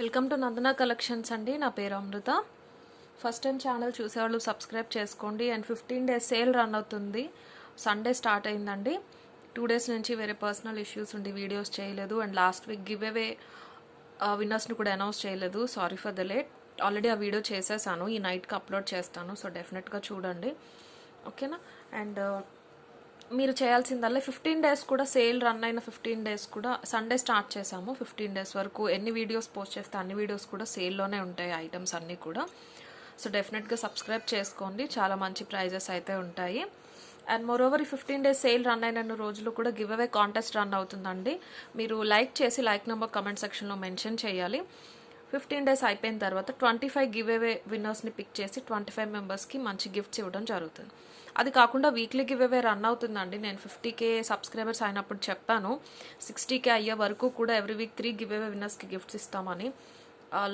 Welcome to Nandana collections అండి. నా పేరు అమృత. ఫస్ట్ టైం ఛానల్ చూసేవాళ్ళు సబ్స్క్రైబ్ చేసుకోండి. అండ్ 15 డేస్ సేల్ రన్ అవుతుంది. సండే స్టార్ట్ అయిందండి. 2 డేస్ నుంచి వేరే పర్సనల్ ఇష్యూస్ ఉండి వీడియోస్ చేయలేదు. And last week give away విన్నర్స్ని కూడా అనౌన్స్ చేయలేదు. Sorry for the late. Already ఆ వీడియో చేసేసాను. ఈ నైట్కి అప్లోడ్ చేస్తాను. సో డెఫినెట్గా చూడండి, ఓకేనా. అండ్ మీరు చేయాల్సిందల్లా 15 డేస్ కూడా సేల్ రన్ అయిన 15 డేస్ కూడా సండే స్టార్ట్ చేసాము. 15 డేస్ వరకు ఎన్ని వీడియోస్ పోస్ట్ చేస్తే అన్ని వీడియోస్ కూడా సేల్లోనే ఉంటాయి, ఐటమ్స్ అన్నీ కూడా. సో డెఫినెట్గా సబ్స్క్రైబ్ చేసుకోండి, చాలా మంచి ప్రైజెస్ అయితే ఉంటాయి. అండ్ మోరోవర్ ఈ 15 డేస్ సేల్ రన్ అయిన రోజులు కూడా గివ్ అవే కాంటెస్ట్ రన్ అవుతుందండి. మీరు లైక్ చేసి లైక్ నెంబర్ కమెంట్ సెక్షన్లో మెన్షన్ చేయాలి. 15 డేస్ అయిపోయిన తర్వాత 25 గివ్ అవే విన్నర్స్ని పిక్ చేసి 25 మెంబర్స్కి మంచి గిఫ్ట్స్ ఇవ్వడం జరుగుతుంది. అది కాకుండా వీక్లీ గివ్ అవే రన్ అవుతుందండి. నేను 50K సబ్స్క్రైబర్స్ అయినప్పుడు చెప్పాను 60K అయ్యే వరకు కూడా ఎవ్రీ వీక్ 3 గివ్ అవే విన్నర్స్కి గిఫ్ట్స్ ఇస్తామని.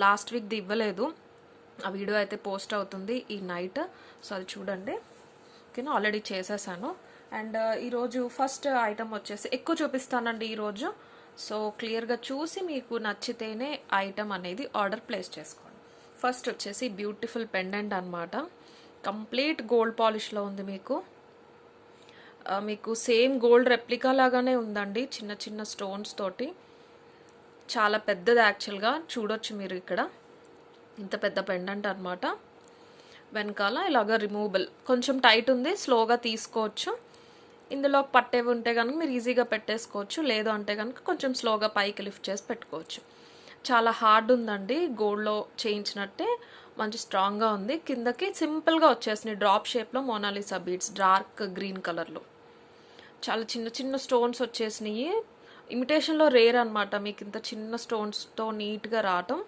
లాస్ట్ వీక్ది ఇవ్వలేదు. ఆ వీడియో అయితే పోస్ట్ అవుతుంది ఈ నైట్. సో అది చూడండి, ఓకేనా. ఆల్రెడీ చేసేసాను. అండ్ ఈరోజు ఫస్ట్ ఐటమ్ వచ్చేసి ఎక్కువ చూపిస్తానండి ఈరోజు. సో క్లియర్గా చూసి మీకు నచ్చితేనే ఐటమ్ అనేది ఆర్డర్ ప్లేస్ చేసుకోండి. ఫస్ట్ వచ్చేసి బ్యూటిఫుల్ పెండెంట్ అనమాట. కంప్లీట్ గోల్డ్ పాలిష్లో ఉంది. మీకు సేమ్ గోల్డ్ రెప్లికా లాగానే ఉందండి, చిన్న చిన్న స్టోన్స్ తోటి. చాలా పెద్దది యాక్చువల్గా, చూడొచ్చు మీరు ఇక్కడ. ఇంత పెద్ద పెండెంట్ అనమాట. వెనకాల ఇలాగ రిమూవబుల్, కొంచెం టైట్ ఉంది, స్లోగా తీసుకోవచ్చు. ఇందులో పట్టేవి ఉంటే కనుక మీరు ఈజీగా పెట్టేసుకోవచ్చు, లేదు అంటే కనుక కొంచెం స్లోగా పైకి లిఫ్ట్ చేసి పెట్టుకోవచ్చు. చాలా హార్డ్ ఉందండి, గోల్డ్లో చేయించినట్టే మంచి స్ట్రాంగ్గా ఉంది. కిందకి సింపుల్గా వచ్చేసినాయి డ్రాప్ షేప్లో మోనాలిసా బీడ్స్, డార్క్ గ్రీన్ కలర్లో. చాలా చిన్న చిన్న స్టోన్స్ వచ్చేసినాయి. ఇమిటేషన్లో రేర్ అనమాట, మీకు ఇంత చిన్న స్టోన్స్తో నీట్గా రావటం.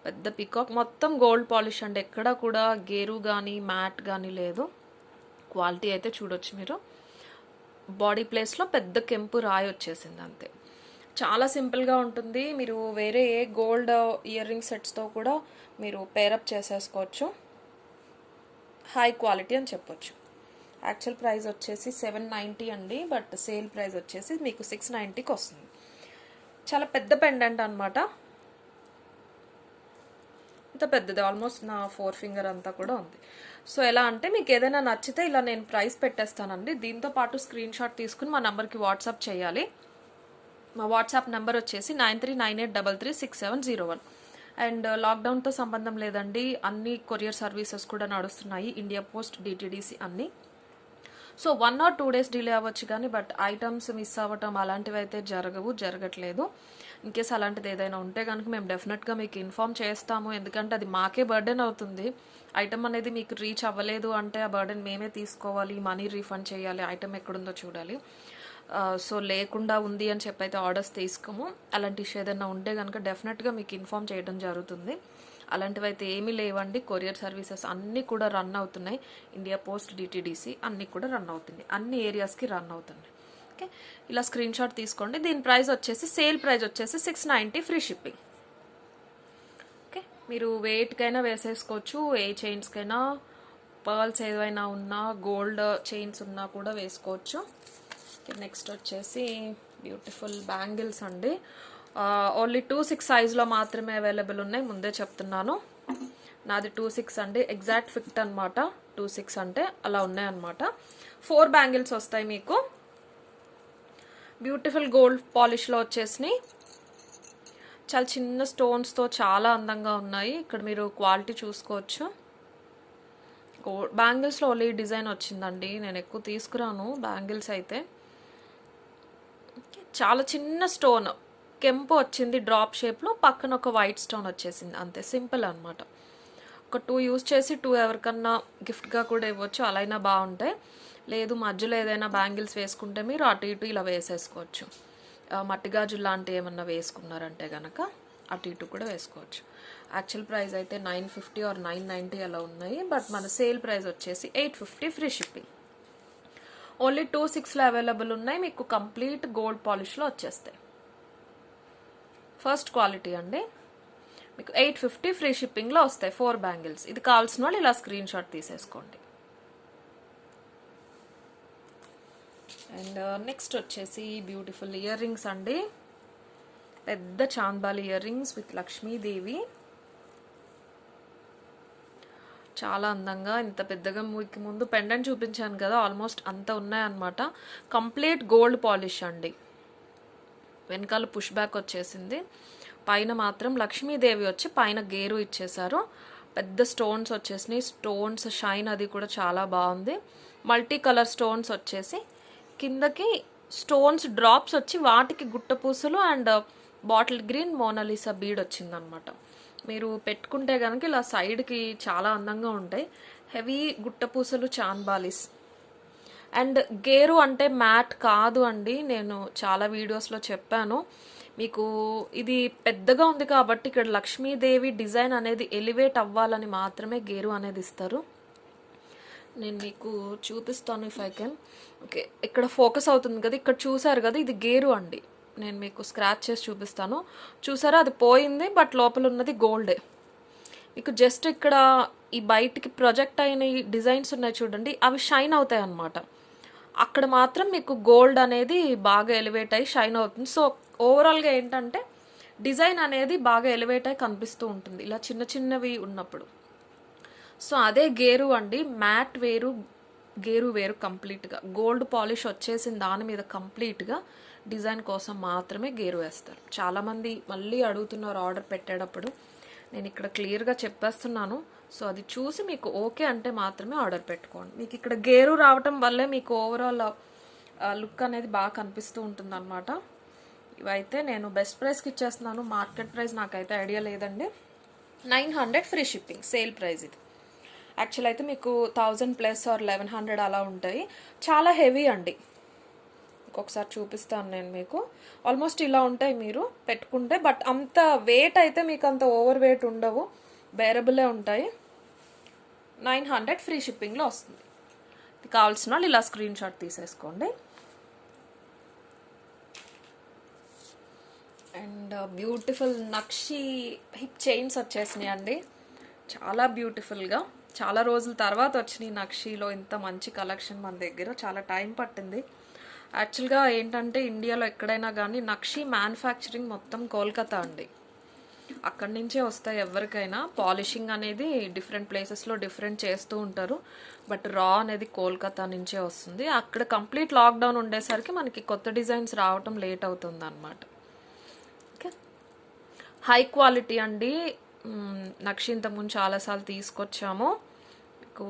పెద్ద పికాక్, మొత్తం గోల్డ్ పాలిష్ అండి, ఎక్కడ కూడా గేరు కానీ మ్యాట్ కానీ లేదు. క్వాలిటీ అయితే చూడొచ్చు మీరు. బాడీ ప్లేస్లో పెద్ద కెంపు రాయి వచ్చేసింది అంతే. చాలా సింపుల్గా ఉంటుంది. మీరు వేరే ఏ గోల్డ్ ఇయర్ రింగ్ సెట్స్తో కూడా మీరు పేరప్ చేసేసుకోవచ్చు. హై క్వాలిటీ అని చెప్పొచ్చు. యాక్చువల్ ప్రైస్ వచ్చేసి 790 అండి, బట్ సేల్ ప్రైస్ వచ్చేసి మీకు 690కి వస్తుంది. చాలా పెద్ద పెండెంట్ అనమాట. ఇంత పెద్దది, ఆల్మోస్ట్ నా 4 ఫింగర్ అంతా కూడా ఉంది. సో ఎలా అంటే మీకు ఏదైనా నచ్చితే ఇలా నేను ప్రైస్ పెట్టేస్తానండి. దీంతో పాటు స్క్రీన్ షాట్ తీసుకుని మా నెంబర్కి వాట్సాప్ చేయాలి. మా వాట్సాప్ నెంబర్ వచ్చేసి 9398336701. అండ్ లాక్డౌన్తో సంబంధం లేదండి, అన్ని కొరియర్ సర్వీసెస్ కూడా నడుస్తున్నాయి, ఇండియా పోస్ట్, డిటిడిసి అన్నీ. సో 1 or 2 డేస్ డిలే అవ్వచ్చు కానీ బట్ ఐటమ్స్ మిస్ అవ్వటం అలాంటివి అయితే జరగట్లేదు. ఇన్కేస్ అలాంటిది ఏదైనా ఉంటే కనుక మేము డెఫినెట్గా మీకు ఇన్ఫామ్ చేస్తాము. ఎందుకంటే అది మాకే బర్డెన్ అవుతుంది. ఐటమ్ అనేది మీకు రీచ్ అవ్వలేదు అంటే ఆ బర్డెన్ మేమే తీసుకోవాలి, మనీ రీఫండ్ చేయాలి, ఐటమ్ ఎక్కడుందో చూడాలి. సో లేకుండా ఉంది అని చెప్పి అయితే ఆర్డర్స్ తీసుకోము. అలాంటి ఇష్యూ ఏదైనా ఉంటే కనుక డెఫినెట్గా మీకు ఇన్ఫామ్ చేయడం జరుగుతుంది. అలాంటివి అయితే ఏమీ లేవండి. కొరియర్ సర్వీసెస్ అన్నీ కూడా రన్ అవుతున్నాయి. ఇండియా పోస్ట్, డిటిడిసి అన్నీ కూడా రన్ అవుతుంది, అన్ని ఏరియాస్కి రన్ అవుతున్నాయి. ఓకే, ఇలా స్క్రీన్ షాట్ తీసుకోండి. దీని ప్రైస్ వచ్చేసి సేల్ ప్రైస్ వచ్చేసి 690 ఫ్రీ షిప్పింగ్. ఓకే, మీరు వెయిట్కైనా వేసేసుకోవచ్చు, ఏ చైన్స్కైనా, పర్ల్స్ ఏవైనా ఉన్నా, గోల్డ్ చైన్స్ ఉన్నా కూడా వేసుకోవచ్చు. నెక్స్ట్ వచ్చేసి బ్యూటిఫుల్ బ్యాంగిల్స్ అండి. ఓన్లీ 2-6 సైజ్లో మాత్రమే అవైలబుల్ ఉన్నాయి, ముందే చెప్తున్నాను. నాది 2-6 అండి, ఎగ్జాక్ట్ ఫిట్ అనమాట. 2-6 అంటే అలా ఉన్నాయన్నమాట. 4 బ్యాంగిల్స్ వస్తాయి మీకు. బ్యూటిఫుల్ గోల్డ్ పాలిష్లో వచ్చేసినాయి. చాలా చిన్న స్టోన్స్తో చాలా అందంగా ఉన్నాయి. ఇక్కడ మీరు క్వాలిటీ చూసుకోవచ్చు. బ్యాంగిల్స్లో ఓన్లీ డిజైన్ వచ్చిందండి, నేను ఎక్కువ తీసుకురాను బ్యాంగిల్స్ అయితే. చాలా చిన్న స్టోన్, కెంపు వచ్చింది డ్రాప్ షేప్లో, పక్కన ఒక వైట్ స్టోన్ వచ్చేసింది, అంతే. సింపుల్ అనమాట. ఒక 2 యూజ్ చేసి 2 ఎవరికన్నా గిఫ్ట్గా కూడా ఇవ్వచ్చు, అలా అయినా బాగుంటాయి. లేదు మధ్యలో ఏదైనా బ్యాంగిల్స్ వేసుకుంటే మీరు అటు ఇటు ఇలా వేసేసుకోవచ్చు. మట్టి గాజులు లాంటివి ఏమన్నా వేసుకున్నారంటే కనుక అటు ఇటు కూడా వేసుకోవచ్చు. యాక్చువల్ ప్రైస్ అయితే 950 or 990 అలా ఉన్నాయి, బట్ మన సేల్ ప్రైస్ వచ్చేసి 850 ఫ్రీ షిప్పింగ్. ఓన్లీ 2-6లో అవైలబుల్ ఉన్నాయి, మీకు కంప్లీట్ గోల్డ్ పాలిష్లో వచ్చేస్తాయి. ఫస్ట్ క్వాలిటీ అండి, మీకు 850 ఫ్రీ షిప్పింగ్లో వస్తాయి 4 బ్యాంగిల్స్. ఇది కావాల్సిన వాళ్ళు ఇలా స్క్రీన్ షాట్ తీసేసుకోండి. అండ్ నెక్స్ట్ వచ్చేసి బ్యూటిఫుల్ ఇయర్ రింగ్స్ అండి. పెద్ద chandbali ear rings with Lakshmidevi. చాలా అందంగా, ఇంత పెద్దగా మీకు ముందు పెండెంట్ చూపించాను కదా, ఆల్మోస్ట్ అంత ఉన్నాయన్నమాట. కంప్లీట్ గోల్డ్ పాలిష్ అండి. వెనకాల పుష్ బ్యాక్ వచ్చేసింది. పైన మాత్రం లక్ష్మీదేవి వచ్చి పైన గేరు ఇచ్చేసారు. పెద్ద స్టోన్స్ వచ్చేసినాయి. స్టోన్స్ షైన్ అది కూడా చాలా బాగుంది. మల్టీ కలర్ స్టోన్స్ వచ్చేసి కిందకి స్టోన్స్ డ్రాప్స్ వచ్చి వాటికి గుట్టపూసలు and bottle green Mona Lisa bead వచ్చిందనమాట. మీరు పెట్టుకుంటే కనుక ఇలా సైడ్కి చాలా అందంగా ఉంటాయి. హెవీ గుట్టపూసలు చాన్బాలిస్. అండ్ గేరు అంటే మ్యాట్ కాదు అండి, నేను చాలా వీడియోస్లో చెప్పాను మీకు. ఇది పెద్దగా ఉంది కాబట్టి ఇక్కడ లక్ష్మీదేవి డిజైన్ అనేది ఎలివేట్ అవ్వాలని మాత్రమే గేరు అనేది ఇస్తారు. నేను మీకు చూపిస్తాను ఇఫ్ ఐ కెన్. ఓకే, ఇక్కడ ఫోకస్ అవుతుంది కదా, ఇక్కడ చూసారు కదా, ఇది గేరు అండి. నేను మీకు స్క్రాచ్ చేసి చూపిస్తాను. చూసారా, అది పోయింది, బట్ లోపల ఉన్నది గోల్డే. మీకు జస్ట్ ఇక్కడ ఈ బయటికి ప్రొజెక్ట్ అయిన డిజైన్స్ ఉన్నాయి చూడండి, అవి షైన్ అవుతాయి అన్నమాట. అక్కడ మాత్రం మీకు గోల్డ్ అనేది బాగా ఎలివేట్ అయ్యి షైన్ అవుతుంది. సో ఓవరాల్గా ఏంటంటే డిజైన్ అనేది బాగా ఎలివేట్ అయ్యి కనిపిస్తూ ఉంటుంది ఇలా చిన్న చిన్నవి ఉన్నప్పుడు. సో అదే గేరు అండి. మ్యాట్ వేరు, గేరు వేరు. కంప్లీట్గా గోల్డ్ పాలిష్ వచ్చేసిన దాని మీద కంప్లీట్గా డిజైన్ కోసం మాత్రమే గేరు వేస్తారు. చాలామంది మళ్ళీ అడుగుతున్నారు ఆర్డర్ పెట్టేటప్పుడు. నేను ఇక్కడ క్లియర్గా చెప్పేస్తున్నాను. సో అది చూసి మీకు ఓకే అంటే మాత్రమే ఆర్డర్ పెట్టుకోండి. మీకు ఇక్కడ గేరు రావటం వల్లే మీకు ఓవరాల్ లుక్ అనేది బాగా కనిపిస్తూ ఉంటుంది అనమాట. ఇవైతే నేను బెస్ట్ ప్రైస్కి ఇచ్చేస్తున్నాను. మార్కెట్ ప్రైస్ నాకైతే ఐడియా లేదండి. 900 ఫ్రీ షిప్పింగ్, సేల్ ప్రైస్ ఇది. యాక్చువల్ అయితే మీకు 1000 ప్లస్ ఆర్ 1100 అలా ఉంటాయి. చాలా హెవీ అండి. ఒకసారి చూపిస్తాను నేను మీకు. ఆల్మోస్ట్ ఇలా ఉంటాయి మీరు పెట్టుకుంటే, బట్ అంత వెయిట్ అయితే మీకు అంత ఓవర్ వెయిట్ ఉండవు, బేరబులే ఉంటాయి. 900 ఫ్రీ షిప్పింగ్లో వస్తుంది. ఇది కావాల్సిన వాళ్ళు ఇలా స్క్రీన్ షాట్ తీసేసుకోండి. And beautiful nakshi hip chains వచ్చేసినాయి అండి. చాలా బ్యూటిఫుల్గా, చాలా రోజుల తర్వాత వచ్చినాయి నక్షిలో ఇంత మంచి కలెక్షన్ మన దగ్గర. చాలా టైం పట్టింది. యాక్చువల్గా ఏంటంటే ఇండియాలో ఎక్కడైనా కానీ నక్షి మ్యానుఫ్యాక్చరింగ్ మొత్తం కోల్కతా అండి. అక్కడి నుంచే వస్తాయి ఎవరికైనా. పాలిషింగ్ అనేది డిఫరెంట్ ప్లేసెస్లో డిఫరెంట్ చేస్తూ ఉంటారు, బట్ రా అనేది కోల్కతా నుంచే వస్తుంది. అక్కడ కంప్లీట్ లాక్డౌన్ ఉండేసరికి మనకి కొత్త డిజైన్స్ రావటం లేట్ అవుతుంది అనమాట. ఓకే, హై క్వాలిటీ అండి. నక్షి ఇంతకుముందు చాలాసార్లు తీసుకొచ్చాము. మీకు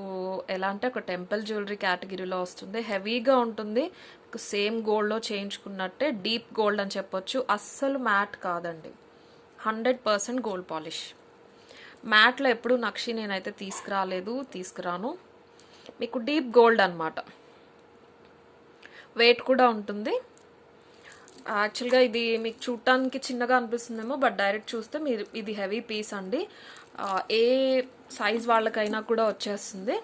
ఎలా అంటే ఒక టెంపుల్ జ్యువెలరీ కేటగిరీలో వస్తుంది. హెవీగా ఉంటుంది. మీకు సేమ్ గోల్డ్లో చేయించుకున్నట్టే, డీప్ గోల్డ్ అని చెప్పొచ్చు. అస్సలు మ్యాట్ కాదండి, 100% గోల్డ్ పాలిష్. మ్యాట్లో ఎప్పుడు నక్షి నేనైతే తీసుకురాను. మీకు డీప్ గోల్డ్ అనమాట. వెయిట్ కూడా ఉంటుంది. యాక్చువల్గా ఇది మీకు చూడటానికి చిన్నగా అనిపిస్తుందేమో, బట్ డైరెక్ట్ చూస్తే మీరు ఇది హెవీ పీస్ అండి. ఏ సైజ్ వాళ్ళకైనా కూడా వచ్చేస్తుంది.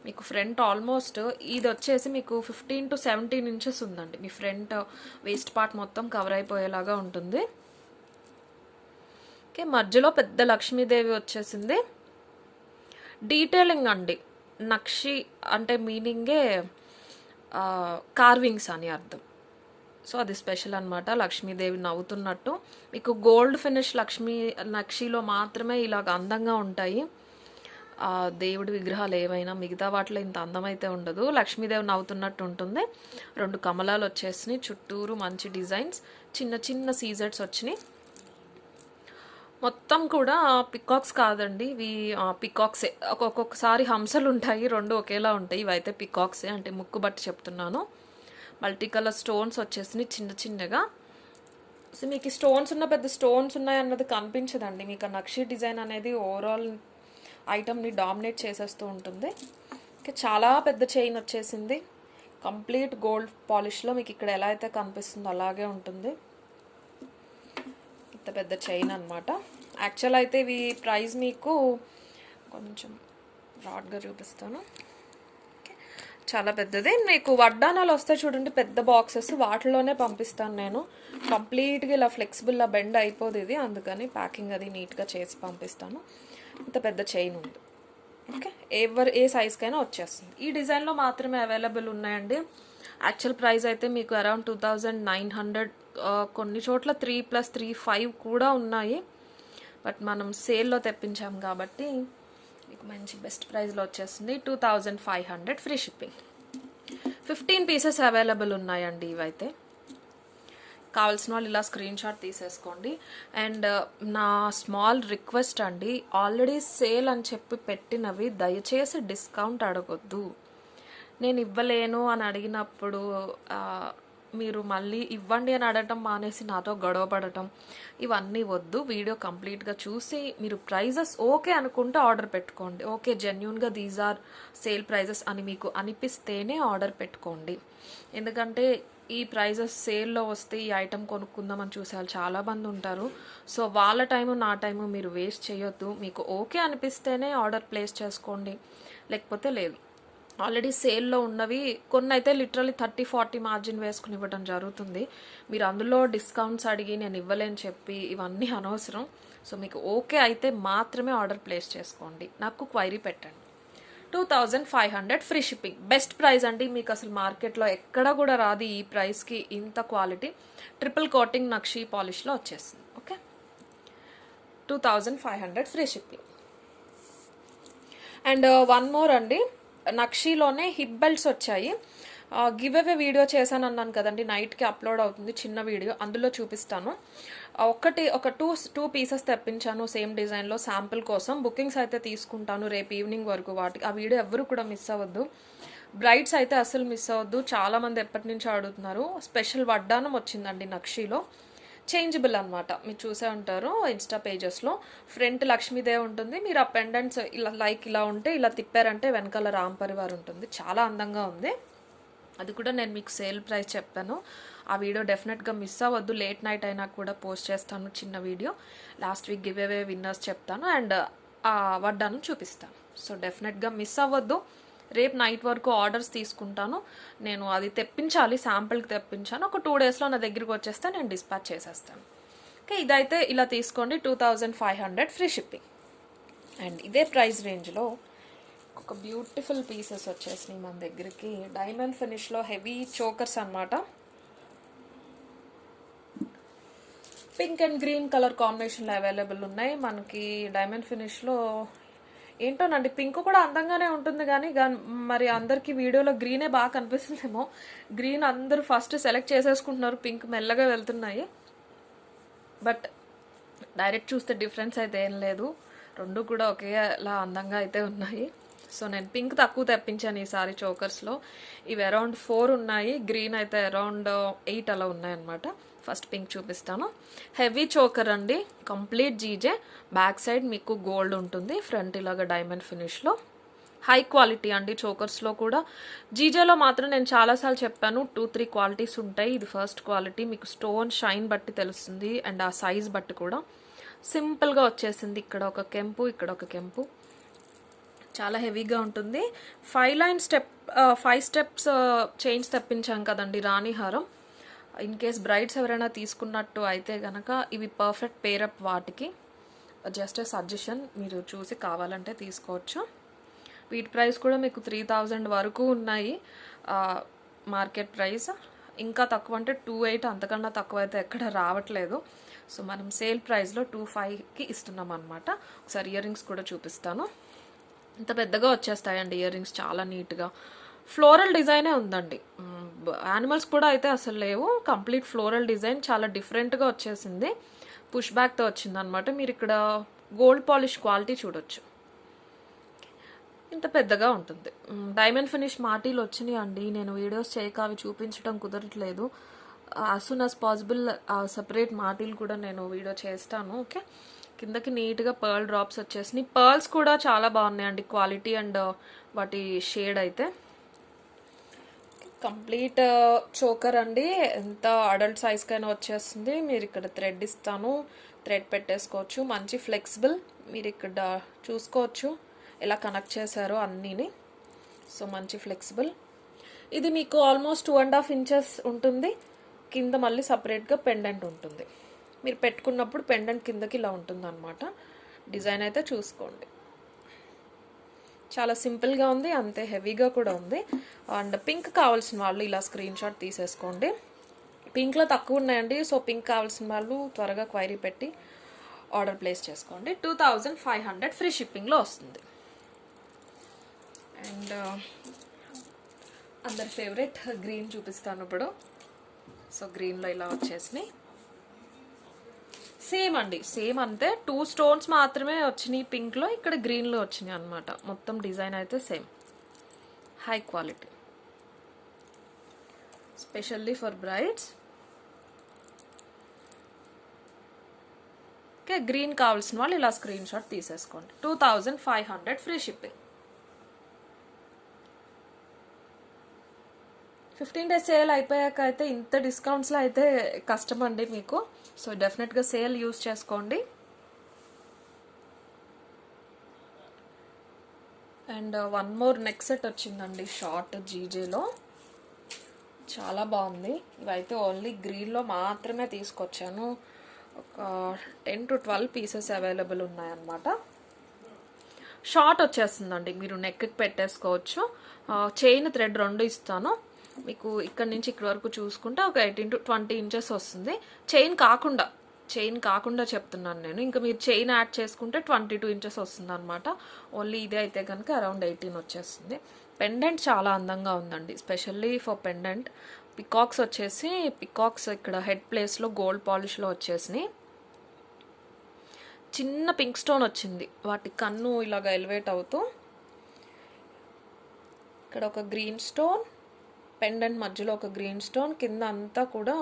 మీకు ఫ్రంట్ ఆల్మోస్ట్ ఇది వచ్చేసి మీకు 15 to 17 ఇంచెస్ ఉందండి. మీ ఫ్రంట్ వేస్ట్ పార్ట్ మొత్తం కవర్ అయిపోయేలాగా ఉంటుంది. ఓకే, మధ్యలో పెద్ద లక్ష్మీదేవి వచ్చేసింది. డీటెయిలింగ్ అండి. నక్షి అంటే మీనింగే కార్వింగ్స్ అని అర్థం. సో అది స్పెషల్ అనమాట. లక్ష్మీదేవి నవ్వుతున్నట్టు. మీకు గోల్డ్ ఫినిష్ నక్షిలో మాత్రమే ఇలాగ అందంగా ఉంటాయి దేవుడి విగ్రహాలు ఏవైనా. మిగతా వాటిలో ఇంత అందమైతే ఉండదు. లక్ష్మీదేవి నవ్వుతున్నట్టు ఉంటుంది. 2 కమలాలు వచ్చేసినాయి. చుట్టూరు మంచి డిజైన్స్, చిన్న చిన్న సీజర్స్ వచ్చినాయి. మొత్తం కూడా పికాక్స్ కాదండి, ఇవి పికాక్సే. ఒక్కొక్కసారి హంసలు ఉంటాయి, 2 ఒకేలా ఉంటాయి. ఇవైతే పికాక్సే, అంటే ముక్కు బట్టి చెప్తున్నాను. మల్టీ కలర్ స్టోన్స్ వచ్చేసినాయి చిన్న చిన్నగా. సో మీకు స్టోన్స్ ఉన్న పెద్ద స్టోన్స్ ఉన్నాయి అన్నది కనిపించదండి. మీకు నక్షి డిజైన్ అనేది ఓవరాల్ ఐటమ్ని డామినేట్ చేసేస్తూ ఉంటుంది. ఓకే, చాలా పెద్ద చైన్ వచ్చేసింది. కంప్లీట్ గోల్డ్ పాలిష్లో మీకు ఇక్కడ ఎలా అయితే కనిపిస్తుందో అలాగే ఉంటుంది. ఇంత పెద్ద చైన్ అనమాట. యాక్చువల్ అయితే ఇవి ప్రైస్ మీకు కొంచెం బ్రాడ్గా చూపిస్తాను. చాలా పెద్దది. మీకు వడ్డానాలు వస్తాయి చూడండి, పెద్ద బాక్సెస్, వాటిలోనే పంపిస్తాను నేను. కంప్లీట్గా ఇలా ఫ్లెక్సిబుల్లా బెండ్ అయిపోదు ఇది, అందుకని ప్యాకింగ్ అది నీట్గా చేసి పంపిస్తాను. ఇంత పెద్ద చైన్ ఉంది. ఓకే, ఏ సైజ్కైనా వచ్చేస్తుంది. ఈ డిజైన్లో మాత్రమే అవైలబుల్ ఉన్నాయండి. యాక్చువల్ ప్రైస్ అయితే మీకు అరౌండ్ 2900, కొన్ని చోట్ల 3+3 5 కూడా ఉన్నాయి. బట్ మనం సేల్లో తెప్పించాం కాబట్టి మీకు మంచి బెస్ట్ ప్రైస్లో వచ్చేస్తుంది. 2500 ఫ్రీ షిప్పింగ్. 15 పీసెస్ అవైలబుల్ ఉన్నాయండి. ఇవైతే కావాల్సిన వాళ్ళు ఇలా స్క్రీన్ షాట్ తీసేసుకోండి. అండ్ నా స్మాల్ రిక్వెస్ట్ అండి, ఆల్రెడీ సేల్ అని చెప్పి పెట్టినవి దయచేసి డిస్కౌంట్ అడగొద్దు. నేను ఇవ్వలేను అని అడిగినప్పుడు మీరు మళ్ళీ ఇవ్వండి అని అడగటం మానేసి నాతో గొడవ పడటం ఇవన్నీ వద్దు. వీడియో కంప్లీట్గా చూసి మీరు ప్రైజెస్ ఓకే అనుకుంటే ఆర్డర్ పెట్టుకోండి. ఓకే, జెన్యూన్గా దీస్ ఆర్ సేల్ ప్రైజెస్ అని మీకు అనిపిస్తేనే ఆర్డర్ పెట్టుకోండి. ఎందుకంటే ఈ ప్రైజెస్ సేల్లో వస్తే ఈ ఐటెం కొనుక్కుందామని చూసేవాళ్ళు చాలామంది ఉంటారు. సో వాళ్ళ టైము నా టైము మీరు వేస్ట్ చేయొద్దు. మీకు ఓకే అనిపిస్తేనే ఆర్డర్ ప్లేస్ చేసుకోండి, లేకపోతే లేదు. ఆల్రెడీ సేల్లో ఉన్నవి కొన్ని అయితే లిటరలీ 30-40 మార్జిన్ వేసుకుని ఇవ్వడం జరుగుతుంది. మీరు అందులో డిస్కౌంట్స్ అడిగి నేను ఇవ్వలేని చెప్పి ఇవన్నీ అనవసరం. సో మీకు ఓకే అయితే మాత్రమే ఆర్డర్ ప్లేస్ చేసుకోండి, నాకు క్వైరీ పెట్టండి. 2500 ఫ్రీ షిప్పింగ్. బెస్ట్ ప్రైస్ అండి, మీకు అసలు మార్కెట్లో ఎక్కడ కూడా రాదు ఈ ప్రైస్కి ఇంత క్వాలిటీ. ట్రిపుల్ కోటింగ్ నక్షీ పాలిష్లో వచ్చేస్తుంది. Okay, 2500 free shipping. And one more అండి, నక్షీలోనే హిప్ బెల్ట్స్ వచ్చాయి. గివ్ అవే వీడియో చేశాను అన్నాను కదండి, నైట్కి అప్లోడ్ అవుతుంది చిన్న వీడియో, అందులో చూపిస్తాను. ఒక టూ పీసెస్ తెప్పించాను సేమ్ డిజైన్లో శాంపుల్ కోసం. బుకింగ్స్ అయితే తీసుకుంటాను రేపు ఈవినింగ్ వరకు. వాటికి ఆ వీడియో ఎవరు కూడా మిస్ అవ్వద్దు. బ్రైడ్స్ అయితే అసలు మిస్ అవ్వద్దు, చాలామంది ఎప్పటి నుంచో అడుగుతున్నారు. స్పెషల్ వడ్డానం వచ్చిందండి నక్షీలో, చేంజబుల్ అనమాట. మీరు చూసే ఉంటారు ఇన్స్టా పేజెస్లో. ఫ్రంట్ లక్ష్మీదేవి ఉంటుంది, మీరు ఆ పెండెంట్స్ ఇలా ఉంటే ఇలా తిప్పారంటే వెనకాల రామ్ పరివార్ ఉంటుంది. చాలా అందంగా ఉంది. అది కూడా నేను మీకు సేల్ ప్రైస్ చెప్పాను. ఆ వీడియో డెఫినెట్గా మిస్ అవ్వద్దు. లేట్ నైట్ అయినా కూడా పోస్ట్ చేస్తాను చిన్న వీడియో. లాస్ట్ వీక్ గివ్ అవే విన్నర్స్ చెప్తాను అండ్ ఆ వడ్డాను చూపిస్తాను. సో డెఫినెట్గా మిస్ అవ్వద్దు. రేపు నైట్ వరకు ఆర్డర్స్ తీసుకుంటాను. నేను అది తెప్పించాలి, శాంపుల్కి తెప్పించాను. ఒక 2 డేస్లో నా దగ్గరికి వచ్చేస్తే నేను డిస్పాచ్ చేసేస్తాను. ఓకే, ఇదైతే ఇలా తీసుకోండి, 2500 ఫ్రీ షిప్పింగ్. అండ్ ఇదే ప్రైస్ రేంజ్లో ఒక బ్యూటిఫుల్ పీసెస్ వచ్చేసినాయి మన దగ్గరికి. డైమండ్ ఫినిష్లో హెవీ చోకర్స్ అనమాట. పింక్ అండ్ గ్రీన్ కలర్ కాంబినేషన్లో అవైలబుల్ ఉన్నాయి మనకి. డైమండ్ ఫినిష్లో ఏంటోనండి, పింక్ కూడా అందంగానే ఉంటుంది కానీ మరి అందరికీ వీడియోలో గ్రీనే బాగా కనిపిస్తుందేమో. గ్రీన్ అందరూ ఫస్ట్ సెలెక్ట్ చేసేసుకుంటున్నారు, పింక్ మెల్లగా వెళ్తున్నాయి. బట్ డైరెక్ట్ చూస్తే డిఫరెన్స్ అయితే ఏం లేదు, రెండు కూడా ఒకేలా అందంగా అయితే ఉన్నాయి. సో నేను పింక్ తక్కువ తెప్పించాను ఈసారి చోకర్స్లో. ఇవి అరౌండ్ 4 ఉన్నాయి, గ్రీన్ అయితే అరౌండ్ 8 అలా ఉన్నాయన్నమాట. ఫస్ట్ పింక్ చూపిస్తాను. హెవీ చోకర్ అండి, కంప్లీట్ జీజే. బ్యాక్ సైడ్ మీకు గోల్డ్ ఉంటుంది, ఫ్రంట్ ఇలాగా డైమండ్ ఫినిష్లో. హై క్వాలిటీ అండి చోకర్స్లో కూడా. జీజేలో మాత్రం నేను చాలాసార్లు చెప్పాను 2-3 క్వాలిటీస్ ఉంటాయి. ఇది ఫస్ట్ క్వాలిటీ. మీకు స్టోన్ షైన్ బట్టి తెలుస్తుంది అండ్ ఆ సైజ్ బట్టి కూడా. సింపుల్గా వచ్చేసింది, ఇక్కడ ఒక కెంపు, ఇక్కడ ఒక కెంపు. చాలా హెవీగా ఉంటుంది. 5 స్టెప్స్ చైన్స్ తెప్పించాం కదండి రాణిహారం. ఇన్ కేస్ బ్రైడ్స్ ఎవరైనా తీసుకున్నట్టు అయితే కనుక ఇవి పర్ఫెక్ట్ పేరప్ వాటికి. జస్ట్ సజెషన్, మీరు చూసి కావాలంటే తీసుకోవచ్చు. వీటి ప్రైస్ కూడా మీకు 3000 వరకు ఉన్నాయి మార్కెట్ ప్రైస్. ఇంకా తక్కువ అంటే 28, అంతకన్నా తక్కువ అయితే ఎక్కడ రావట్లేదు. సో మనం సేల్ ప్రైస్లో 25కి ఇస్తున్నాం అనమాట. ఒకసారి ఇయర్ రింగ్స్ కూడా చూపిస్తాను. ఇంత పెద్దగా వచ్చేస్తాయండి ఇయర్ రింగ్స్, చాలా నీట్గా. ఫ్లోరల్ డిజైనే ఉందండి, యానిమల్స్ కూడా అయితే అసలు లేవు. కంప్లీట్ ఫ్లోరల్ డిజైన్ చాలా డిఫరెంట్గా వచ్చేసింది. పుష్ బ్యాక్తో వచ్చింది అనమాట. మీరు ఇక్కడ గోల్డ్ పాలిష్ క్వాలిటీ చూడొచ్చు, ఇంత పెద్దగా ఉంటుంది. డైమండ్ ఫినిష్ మాటీలు వచ్చినాయి అండి. నేను వీడియోస్ చేయక అవి చూపించడం కుదరట్లేదు. As soon as possible separate మాటీలు కూడా నేను వీడియో చేస్తాను. ఓకే, కిందకి నీట్గా పర్ల్ డ్రాప్స్ వచ్చేసినాయి. పర్ల్స్ కూడా చాలా బాగున్నాయండి క్వాలిటీ అండ్ వాటి షేడ్ అయితే. కంప్లీట్ చోకర్ అండి, ఎంత అడల్ట్ సైజ్కైనా వచ్చేస్తుంది. మీరు ఇక్కడ థ్రెడ్ ఇస్తాను, థ్రెడ్ పెట్టేసుకోవచ్చు. మంచి ఫ్లెక్సిబుల్, మీరు ఇక్కడ చూసుకోవచ్చు ఎలా కనెక్ట్ చేశారో అన్నీని. సో మంచి ఫ్లెక్సిబుల్. ఇది మీకు ఆల్మోస్ట్ 2.5 ఇంచెస్ ఉంటుంది. కింద మళ్ళీ సపరేట్గా పెండెంట్ ఉంటుంది. మీరు పెట్టుకున్నప్పుడు పెండెంట్ కిందకి ఇలా ఉంటుంది అనమాట. డిజైన్ అయితే చూసుకోండి, చాలా సింపుల్గా ఉంది, అంతే హెవీగా కూడా ఉంది. అండ్ పింక్ కావాల్సిన వాళ్ళు ఇలా స్క్రీన్ షాట్ తీసేసుకోండి. పింక్లో తక్కువ ఉన్నాయండి, సో పింక్ కావాల్సిన వాళ్ళు త్వరగా క్వైరీ పెట్టి ఆర్డర్ ప్లేస్ చేసుకోండి. 2500 ఫ్రీ షిప్పింగ్లో వస్తుంది. అండ్ అందరి ఫేవరెట్ గ్రీన్ చూపిస్తాను ఇప్పుడు. సో గ్రీన్లో ఇలా వచ్చేసినాయి. సేమ్ అండి, సేమ్ అంతే. 2 స్టోన్స్ మాత్రమే వచ్చినాయి పింక్లో, ఇక్కడ గ్రీన్లో వచ్చినాయి అనమాట. మొత్తం డిజైన్ అయితే same. High quality, specially for brides. Okay, green కావాల్సిన వాళ్ళు ఇలా స్క్రీన్ షాట్ తీసేసుకోండి. 2500 ఫ్రీ షిప్పింగ్. 15 days సేల్ అయిపోయాక అయితే ఇంత డిస్కౌంట్స్లో అయితే కష్టం అండి మీకు. సో డెఫినెట్గా సేల్ యూజ్ చేసుకోండి. And one more neck set వచ్చిందండి షార్ట్ జీజేలో, చాలా బాగుంది. ఇవైతే ఓన్లీ గ్రీన్లో మాత్రమే తీసుకొచ్చాను. ఒక 10 to 12 పీసెస్ అవైలబుల్ ఉన్నాయన్నమాట. షార్ట్ వచ్చేస్తుందండి, మీరు నెక్కి పెట్టేసుకోవచ్చు. చైన్ థ్రెడ్ 2 ఇస్తాను మీకు. ఇక్కడ నుంచి ఇక్కడ వరకు చూసుకుంటే ఒక 18 to 20 ఇంచెస్ వస్తుంది. చైన్ కాకుండా చెప్తున్నాను నేను. ఇంకా మీరు చైన్ యాడ్ చేసుకుంటే 22 ఇంచెస్ వస్తుంది అనమాట. ఓన్లీ ఇదే అయితే కనుక అరౌండ్ 18 వచ్చేస్తుంది. పెండెంట్ చాలా అందంగా ఉందండి, స్పెషల్లీ ఫర్ పెండెంట్. పికాక్స్ వచ్చేసి పికాక్స్ ఇక్కడ హెడ్ ప్లేస్లో గోల్డ్ పాలిష్లో వచ్చేసినాయి. చిన్న పింక్ స్టోన్ వచ్చింది, వాటి కన్ను ఇలాగ ఎలివేట్ అవుతూ. ఇక్కడ ఒక గ్రీన్ స్టోన్, పెండెంట్ మధ్యలో ఒక గ్రీన్ స్టోన్, కింద అంతా కూడా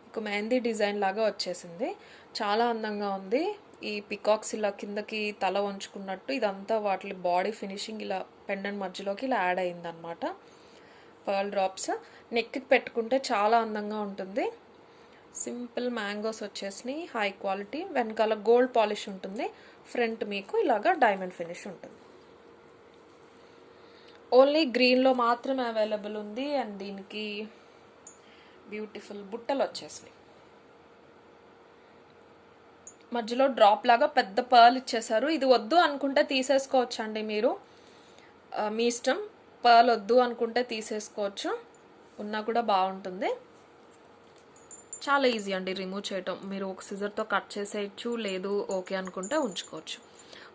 ఒక మెహందీ డిజైన్ లాగా వచ్చేసింది. చాలా అందంగా ఉంది. ఈ పికాక్స్ ఇలా కిందకి తల వంచుకున్నట్టు ఇదంతా వాటి బాడీ ఫినిషింగ్ ఇలా పెండెంట్ మధ్యలోకి ఇలా యాడ్ అయిందనమాట. పర్ల్ డ్రాప్స్ నెక్కి పెట్టుకుంటే చాలా అందంగా ఉంటుంది. సింపుల్ మ్యాంగోస్ వచ్చేసినాయి, హై క్వాలిటీ. వెనకాల గోల్డ్ పాలిష్ ఉంటుంది, ఫ్రంట్ మీకు ఇలాగా డైమండ్ ఫినిష్ ఉంటుంది. ఓన్లీ గ్రీన్లో మాత్రమే అవైలబుల్ ఉంది. అండ్ దీనికి బ్యూటిఫుల్ బుట్టలు వచ్చేసినాయి. మధ్యలో డ్రాప్ లాగా పెద్ద పర్ల్ ఇచ్చేసారు. ఇది వద్దు అనుకుంటే తీసేసుకోవచ్చు అండి మీరు, మీ ఇష్టం. పర్ల్ వద్దు అనుకుంటే తీసేసుకోవచ్చు, ఉన్నా కూడా బాగుంటుంది. చాలా ఈజీ అండి రిమూవ్ చేయటం. మీరు ఒక సిజర్తో కట్ చేసేయచ్చు, లేదు ఓకే అనుకుంటే ఉంచుకోవచ్చు.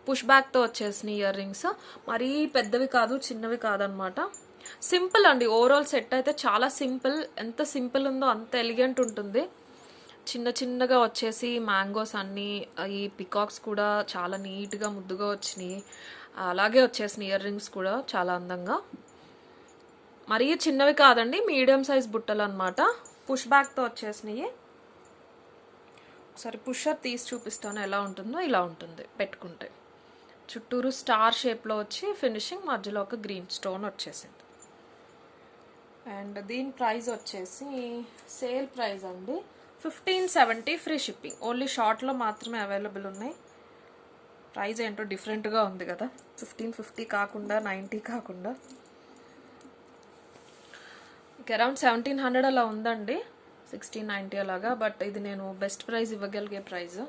పుష్ బ్యాక్తో వచ్చేసిన ఇయర్ రింగ్స్, మరీ పెద్దవి కాదు చిన్నవి కాదనమాట. సింపుల్ అండి, ఓవరాల్ సెట్ అయితే చాలా సింపుల్. ఎంత సింపుల్ ఉందో అంత ఎలిగెంట్ ఉంటుంది. చిన్న చిన్నగా వచ్చేసి మ్యాంగోస్ అన్నీ, ఈ పికాక్స్ కూడా చాలా నీట్గా ముద్దుగా వచ్చినాయి. అలాగే వచ్చేసిన ఇయర్ రింగ్స్ కూడా చాలా అందంగా. మరీ చిన్నవి కాదండి, మీడియం సైజ్ బుట్టలు అనమాట. పుష్ బ్యాక్తో వచ్చేసినాయి. ఒకసారి పుషర్ తీసి చూపిస్తాను ఎలా ఉంటుందో. ఇలా ఉంటుంది పెట్టుకుంటే. చుట్టూరు స్టార్ షేప్లో వచ్చి ఫినిషింగ్ మధ్యలో ఒక గ్రీన్ స్టోన్ వచ్చేసింది. అండ్ దీని ప్రైస్ వచ్చేసి సేల్ ప్రైస్ అండి 1570 ఫ్రీ షిప్పింగ్. ఓన్లీ షార్ట్లో మాత్రమే అవైలబుల్ ఉన్నాయి. ప్రైస్ ఏంటో డిఫరెంట్గా ఉంది కదా, 1550 కాకుండా 90 కాకుండా అరౌండ్ 1700 అలా ఉందండి, 1690 అలాగా. బట్ ఇది నేను బెస్ట్ ప్రైస్ ఇవ్వగలిగే ప్రైస్.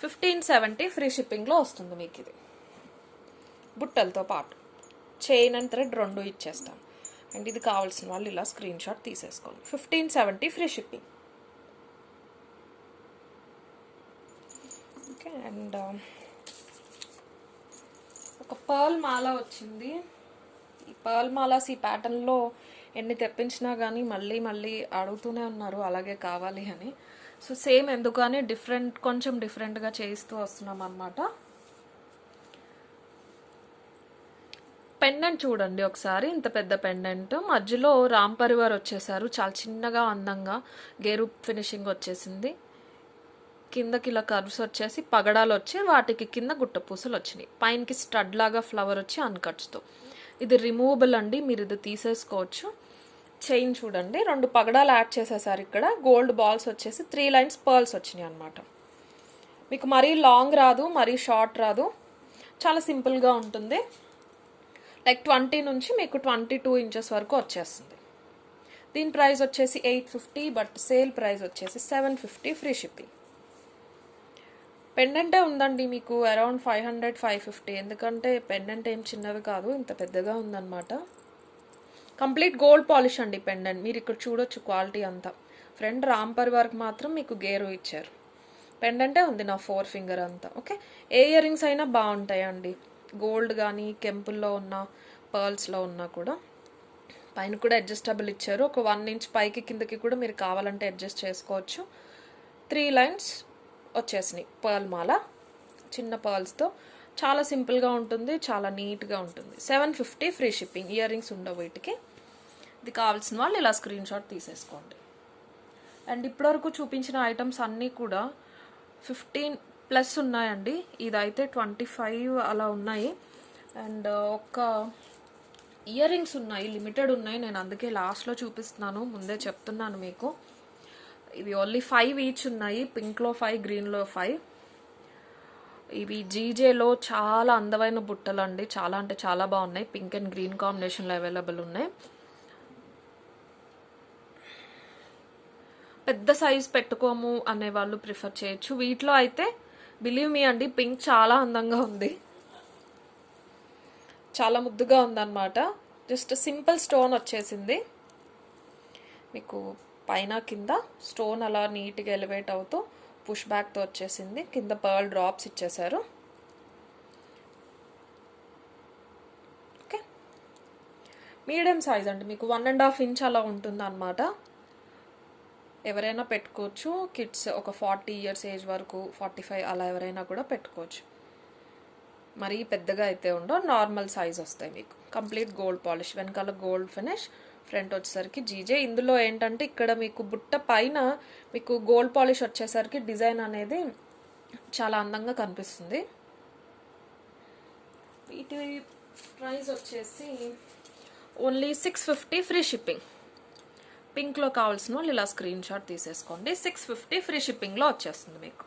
1570 ఫ్రీ షిప్పింగ్లో వస్తుంది మీకు. ఇది బుట్టలతో పాటు చైన్ అండ్ థ్రెడ్ 2 ఇచ్చేస్తాం. అండ్ ఇది కావాల్సిన వాళ్ళు ఇలా స్క్రీన్ షాట్ తీసేసుకోండి. 1570 ఫ్రీ షిప్పింగ్. ఓకే, అండ్ ఒక పర్ల్ మాల వచ్చింది. ఈ పర్ల్ మాలాస్ ఈ ప్యాటర్న్లో ఎన్ని తెప్పించినా కానీ మళ్ళీ మళ్ళీ అడుగుతూనే ఉన్నారు అలాగే కావాలి అని. సో సేమ్ ఎందుకని కొంచెం డిఫరెంట్గా చేయిస్తూ వస్తున్నాం అన్నమాట. పెండెంట్ చూడండి ఒకసారి, ఇంత పెద్ద పెండెంట్, మధ్యలో రామ్ పరివార్ వచ్చేసారు. చాలా చిన్నగా అందంగా గేరు ఫినిషింగ్ వచ్చేసింది. కిందకి ఇలా కర్వ్స్ వచ్చేసి పగడాలు వచ్చి వాటికి కింద గుట్ట పూసలు వచ్చినాయి. పైనకి స్టడ్ లాగా ఫ్లవర్ వచ్చి అన్కట్స్తో. ఇది రిమూవబుల్ అండి, మీరు ఇది తీసేసుకోవచ్చు. చైన్ చూడండి, 2 పగడాలు యాడ్ చేసేసారు. ఇక్కడ గోల్డ్ బాల్స్ వచ్చేసి 3 లైన్స్ పర్ల్స్ వచ్చినాయి అనమాట. మీకు మరీ లాంగ్ రాదు, మరీ షార్ట్ రాదు, చాలా సింపుల్గా ఉంటుంది. లైక్ 20 నుంచి మీకు 22 ఇంచెస్ వరకు వచ్చేస్తుంది. దీని ప్రైస్ వచ్చేసి 850, బట్ సేల్ ప్రైస్ వచ్చేసి 750 ఫ్రీ షిప్పింగ్. పెండెంటే ఉందండి మీకు అరౌండ్ 500 550, ఎందుకంటే పెండెంట్ ఏం చిన్నది కాదు, ఇంత పెద్దగా ఉందన్నమాట. కంప్లీట్ గోల్డ్ పాలిష్ అండి పెండెంట్. మీరు ఇక్కడ చూడొచ్చు క్వాలిటీ అంతా. ఫ్రంట్ రాంపర్ వరకు మాత్రం మీకు గేరు ఇచ్చారు. పెండెంటే ఉంది నా 4 ఫింగర్ అంతా. ఓకే, ఏ ఇయర్ రింగ్స్ అయినా బాగుంటాయండి, గోల్డ్ కానీ కెంపుల్లో ఉన్న పర్ల్స్లో ఉన్నా కూడా. పైన కూడా అడ్జస్టబుల్ ఇచ్చారు, ఒక 1 ఇంచ్ పైకి కిందకి కూడా మీరు కావాలంటే అడ్జస్ట్ చేసుకోవచ్చు. 3 లైన్స్ వచ్చేసినాయి పర్ల్ మాల, చిన్న పర్ల్స్తో. చాలా సింపుల్గా ఉంటుంది, చాలా నీట్గా ఉంటుంది. 750 ఫ్రీ షిప్పింగ్. ఇయర్ రింగ్స్ ఉండవు వీటికి. ఇది కావాల్సిన వాళ్ళు ఇలా స్క్రీన్ షాట్ తీసేసుకోండి. అండ్ ఇప్పటివరకు చూపించిన ఐటమ్స్ అన్నీ కూడా 15+ ఉన్నాయండి. ఇదైతే 25 అలా ఉన్నాయి. అండ్ ఒక్క ఇయర్ రింగ్స్ ఉన్నాయి, లిమిటెడ్ ఉన్నాయి. నేను అందుకే లాస్ట్లో చూపిస్తున్నాను, ముందే చెప్తున్నాను మీకు. ఇవి ఓన్లీ 5 ఈచ్ ఉన్నాయి. పింక్లో 5, గ్రీన్లో 5. ఇవి జీజేలో చాలా అందమైన బుట్టలు అండి, చాలా అంటే చాలా బాగున్నాయి. పింక్ అండ్ గ్రీన్ కాంబినేషన్లో అవైలబుల్ ఉన్నాయి. పెద్ద సైజ్ పెట్టుకోము అనే వాళ్ళు ప్రిఫర్ చేయొచ్చు. వీటిలో అయితే బిలీవ్ మీ అండి, పింక్ చాలా అందంగా ఉంది, చాలా ముద్దుగా ఉందన్నమాట. జస్ట్ సింపుల్ స్టోన్ వచ్చేసింది మీకు. పైన కింద స్టోన్ అలా నీట్గా ఎలివేట్ అవుతూ పుష్ బ్యాక్తో వచ్చేసింది. కింద పర్ల్ డ్రాప్స్ ఇచ్చేసారు. ఓకే, మీడియం సైజ్ అండి, మీకు 1.5 ఇంచ్ అలా ఉంటుంది అన్నమాట. ఎవరైనా పెట్టుకోవచ్చు. కిడ్స్ ఒక 40 ఇయర్స్ ఏజ్ వరకు, 45 అలా ఎవరైనా కూడా పెట్టుకోవచ్చు. మరీ పెద్దగా అయితే ఉండవు, నార్మల్ సైజ్ వస్తాయి మీకు. కంప్లీట్ గోల్డ్ పాలిష్, వెనకాల గోల్డ్ ఫినిష్, ఫ్రంట్ వచ్చేసరికి జీజే. ఇందులో ఏంటంటే ఇక్కడ మీకు బుట్ట పైన మీకు గోల్డ్ పాలిష్ వచ్చేసరికి డిజైన్ అనేది చాలా అందంగా కనిపిస్తుంది. వీటి ప్రైస్ వచ్చేసి ఓన్లీ 650 ఫ్రీ షిప్పింగ్. పింక్లో కావాల్సిన వాళ్ళు ఇలా స్క్రీన్ షాట్ తీసేసుకోండి. 650 ఫ్రీ షిప్పింగ్లో వచ్చేస్తుంది మీకు.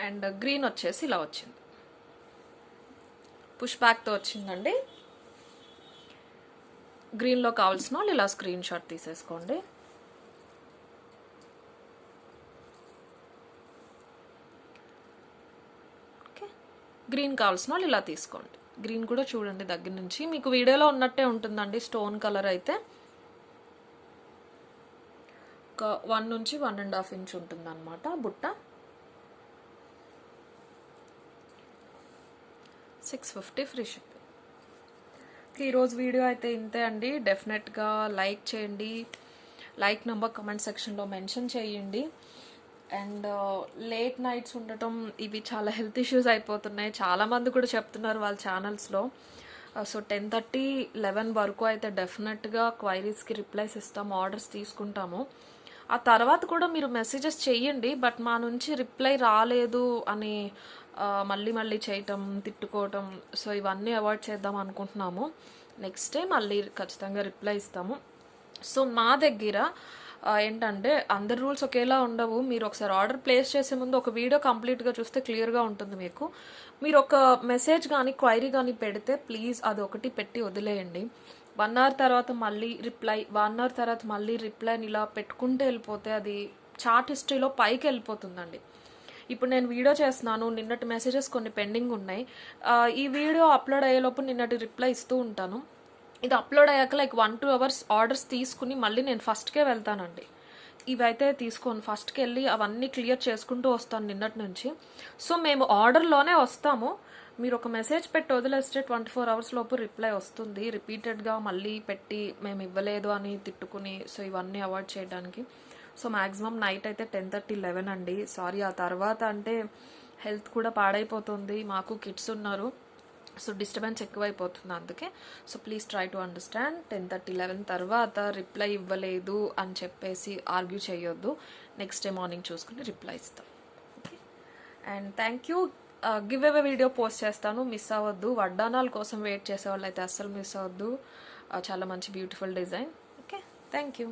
అండ్ గ్రీన్ వచ్చేసి ఇలా వచ్చింది, పుష్ బ్యాక్తో వచ్చిందండి. గ్రీన్లో కావాల్సిన వాళ్ళు ఇలా స్క్రీన్ షాట్ తీసేసుకోండి. ఓకే, గ్రీన్ కావాల్సిన వాళ్ళు ఇలా తీసుకోండి. గ్రీన్ కూడా చూడండి దగ్గర నుంచి, మీకు వీడియోలో ఉన్నట్టే ఉంటుందండి. స్టోన్ కలర్ అయితే ఒక 1 నుంచి 1.5 ఇంచ్ ఉంటుంది అన్నమాట బుట్ట. 650 ఫ్రీ షిప్పింగ్. ఈరోజు వీడియో అయితే ఇంతే అండి. డెఫినెట్గా లైక్ చేయండి, లైక్ నెంబర్ కమెంట్ సెక్షన్లో మెన్షన్ చేయండి. అండ్ లేట్ నైట్స్ ఉండటం, ఇవి చాలా హెల్త్ ఇష్యూస్ అయిపోతున్నాయి. చాలామంది కూడా చెప్తున్నారు వాళ్ళ ఛానల్స్లో. సో 10:30 11 వరకు అయితే డెఫినెట్గా క్వైరీస్కి రిప్లైస్ ఇస్తాము, ఆర్డర్స్ తీసుకుంటాము. ఆ తర్వాత కూడా మీరు మెసేజెస్ చెయ్యండి, బట్ మా నుంచి రిప్లై రాలేదు అని మళ్ళీ మళ్ళీ చేయటం, తిట్టుకోవటం, సో ఇవన్నీ అవాయిడ్ చేద్దాం అనుకుంటున్నాము. నెక్స్ట్ టైం మళ్ళీ ఖచ్చితంగా రిప్లై ఇస్తాము. సో మా దగ్గర ఏంటంటే అందరి రూల్స్ ఒకేలా ఉండవు. మీరు ఒకసారి ఆర్డర్ ప్లేస్ చేసే ముందు ఒక వీడియో కంప్లీట్గా చూస్తే క్లియర్గా ఉంటుంది మీకు. మీరు ఒక మెసేజ్ కానీ క్వైరీ కానీ పెడితే ప్లీజ్ అది ఒకటి పెట్టి వదిలేయండి. 1 అవర్ తర్వాత మళ్ళీ రిప్లై, 1 అవర్ తర్వాత మళ్ళీ రిప్లైని ఇలా పెట్టుకుంటే వెళ్ళిపోతే అది చాట్ హిస్టరీలో పైకి వెళ్ళిపోతుందండి. ఇప్పుడు నేను వీడియో చేస్తున్నాను, నిన్నటి మెసేజెస్ కొన్ని పెండింగ్ ఉన్నాయి. ఈ వీడియో అప్లోడ్ అయ్యేలోపు నిన్నటి రిప్లై ఇస్తూ ఉంటాను. ఇది అప్లోడ్ అయ్యాక లైక్ 1-2 అవర్స్ ఆర్డర్స్ తీసుకుని మళ్ళీ నేను ఫస్ట్కే వెళ్తానండి. ఇవైతే తీసుకోను, ఫస్ట్కి వెళ్ళి అవన్నీ క్లియర్ చేసుకుంటూ వస్తాను నిన్నటి నుంచి. సో మేము ఆర్డర్లోనే వస్తాము. మీరు ఒక మెసేజ్ పెట్టి వదిలేస్తే 24 అవర్స్ లోపు రిప్లై వస్తుంది. రిపీటెడ్గా మళ్ళీ పెట్టి మేము ఇవ్వలేదు అని తిట్టుకుని, సో ఇవన్నీ అవాయిడ్ చేయడానికి. సో మ్యాక్సిమం నైట్ అయితే 10:30 11 అండి. సారీ, ఆ తర్వాత అంటే హెల్త్ కూడా పాడైపోతుంది, మాకు కిడ్స్ ఉన్నారు, సో డిస్టర్బెన్స్ ఎక్కువైపోతుంది అందుకే. So please try to understand. 10:30 11 తర్వాత రిప్లై ఇవ్వలేదు అని చెప్పేసి ఆర్గ్యూ చేయొద్దు. నెక్స్ట్ డే మార్నింగ్ చూసుకుని రిప్లై ఇస్తాం. Okay, and thank you. Give away video post చేస్తాను, మిస్ అవ్వద్దు. వడ్డానాల కోసం వెయిట్ చేసే వాళ్ళు అయితే అస్సలు మిస్ అవ్వద్దు. చాలా మంచి beautiful design. Okay, thank you.